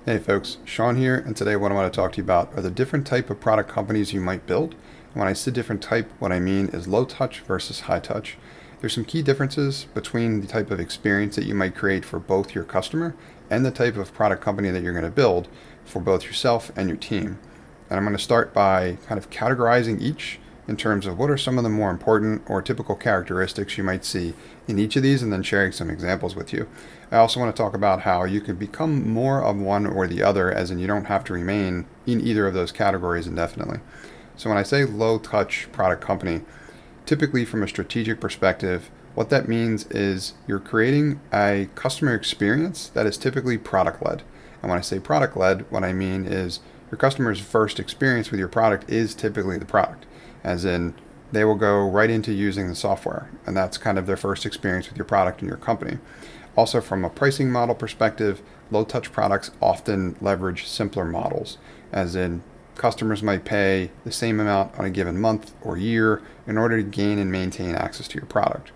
Hey folks, Sean here, and today what I want to talk to you about are the different type of product companies you might build. And when I say different type, what I mean is low touch versus high touch. There's some key differences between the type of experience that you might create for both your customer and the type of product company that you're going to build for both yourself and your team. And I'm going to start by kind of categorizing each in terms of what are some of the more important or typical characteristics you might see in each of these, and then sharing some examples with you. I also want to talk about how you can become more of one or the other, as in you don't have to remain in either of those categories indefinitely. So when I say low touch product company, typically from a strategic perspective, what that means is you're creating a customer experience that is typically product led. And when I say product led, what I mean is your customer's first experience with your product is typically the product, as in they will go right into using the software, and that's kind of their first experience with your product and your company. Also, from a pricing model perspective, low touch products often leverage simpler models, as in customers might pay the same amount on a given month or year in order to gain and maintain access to your product.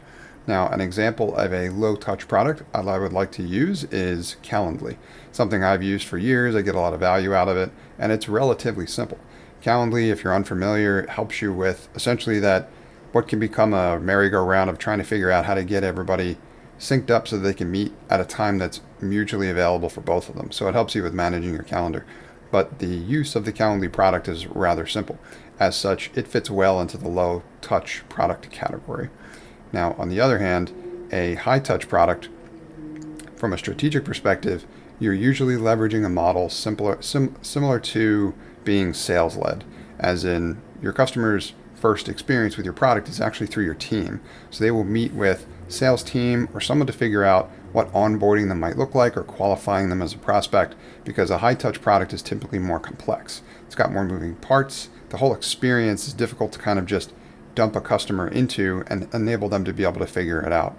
Now, an example of a low touch product I would like to use is Calendly, something I've used for years. I get a lot of value out of it, and it's relatively simple. Calendly, if you're unfamiliar, it helps you with essentially that what can become a merry-go-round of trying to figure out how to get everybody synced up so that they can meet at a time that's mutually available for both of them. So it helps you with managing your calendar. But the use of the Calendly product is rather simple. As such, it fits well into the low touch product category. Now, on the other hand, a high touch product, from a strategic perspective, you're usually leveraging a model similar to being sales led, as in your customer's first experience with your product is actually through your team. So they will meet with sales team or someone to figure out what onboarding them might look like or qualifying them as a prospect, because a high touch product is typically more complex. It's got more moving parts. The whole experience is difficult to kind of just dump a customer into and enable them to be able to figure it out.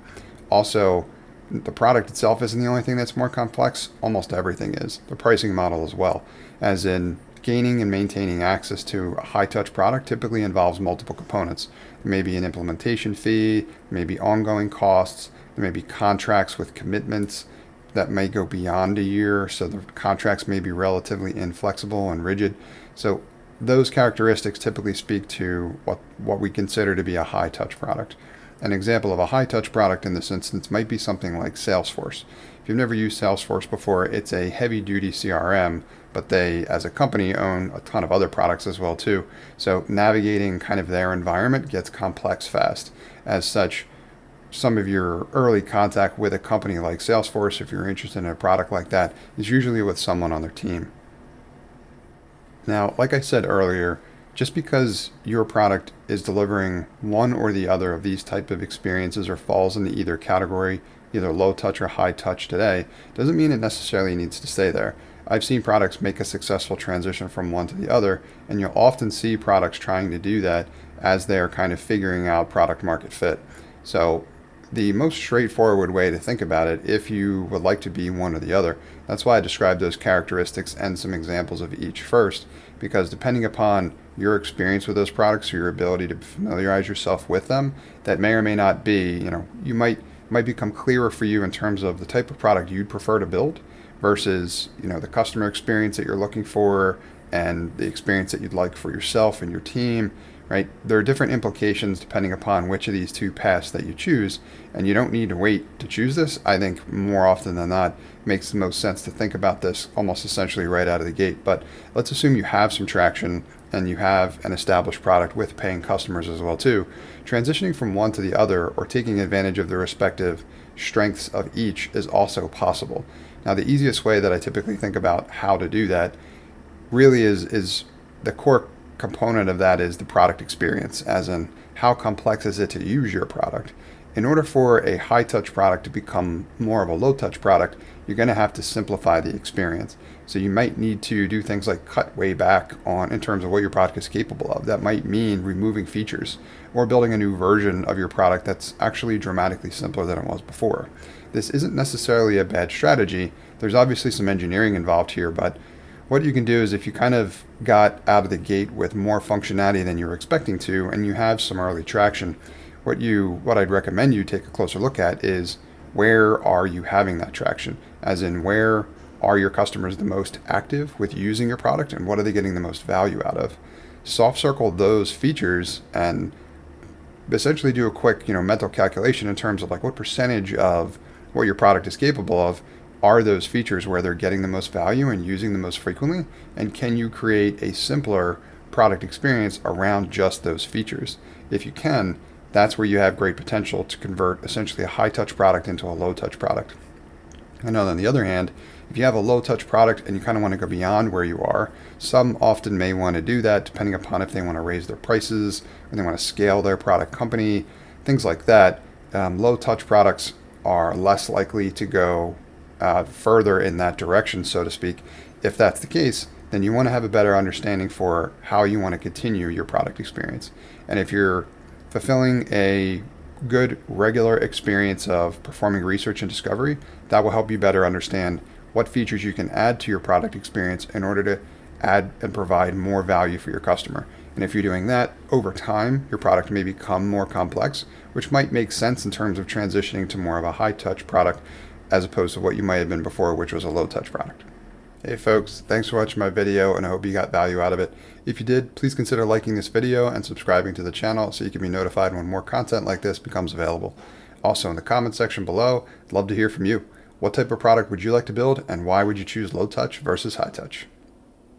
Also, the product itself isn't the only thing that's more complex. Almost everything is. The pricing model as well, as in gaining and maintaining access to a high touch product typically involves multiple components. There may be an implementation fee, there may be ongoing costs, there may be contracts with commitments that may go beyond a year, so the contracts may be relatively inflexible and rigid. So those characteristics typically speak to what we consider to be a high touch product. An example of a high touch product in this instance might be something like Salesforce. If you've never used Salesforce before, it's a heavy duty CRM, but they, as a company, own a ton of other products as well too. So navigating kind of their environment gets complex fast. As such, some of your early contact with a company like Salesforce, if you're interested in a product like that, is usually with someone on their team. Now, like I said earlier, just because your product is delivering one or the other of these type of experiences or falls into either category, either low touch or high touch today, doesn't mean it necessarily needs to stay there. I've seen products make a successful transition from one to the other, and you'll often see products trying to do that as they're kind of figuring out product market fit. So the most straightforward way to think about it, if you would like to be one or the other, that's why I described those characteristics and some examples of each first, because depending upon your experience with those products or your ability to familiarize yourself with them, that may or may not be, you might become clearer for you in terms of the type of product you'd prefer to build versus, the customer experience that you're looking for and the experience that you'd like for yourself and your team, right? There are different implications depending upon which of these two paths that you choose, and you don't need to wait to choose this. I think more often than not, it makes the most sense to think about this almost essentially right out of the gate. But let's assume you have some traction and you have an established product with paying customers as well too. Transitioning from one to the other or taking advantage of the respective strengths of each is also possible. Now, the easiest way that I typically think about how to do that really is the core component of that is the product experience, as in how complex is it to use your product. In order for a high touch product to become more of a low touch product, you're going to have to simplify the experience. So you might need to do things like cut way back on in terms of what your product is capable of. That might mean removing features or building a new version of your product that's actually dramatically simpler than it was before. This isn't necessarily a bad strategy. There's obviously some engineering involved here, but what you can do is if you kind of got out of the gate with more functionality than you were expecting to, and you have some early traction, what I'd recommend you take a closer look at is where are you having that traction? As in, where Are your customers the most active with using your product, and what are they getting the most value out of? Soft circle those features and essentially do a quick, mental calculation in terms of like what percentage of what your product is capable of are those features where they're getting the most value and using the most frequently, and can you create a simpler product experience around just those features? If you can, that's where you have great potential to convert essentially a high touch product into a low touch product. I know on the other hand, if you have a low touch product and you kind of want to go beyond where you are, some often may want to do that depending upon if they want to raise their prices or they want to scale their product company, things like that. Low touch products are less likely to go further in that direction, so to speak. If that's the case, then you want to have a better understanding for how you want to continue your product experience. And if you're fulfilling a good regular experience of performing research and discovery, that will help you better understand what features you can add to your product experience in order to add and provide more value for your customer. And if you're doing that over time, your product may become more complex, which might make sense in terms of transitioning to more of a high touch product as opposed to what you might have been before, which was a low touch product. Hey folks, thanks for watching my video and I hope you got value out of it. If you did, please consider liking this video and subscribing to the channel so you can be notified when more content like this becomes available. Also in the comment section below, I'd love to hear from you. What type of product would you like to build and why would you choose low touch versus high touch?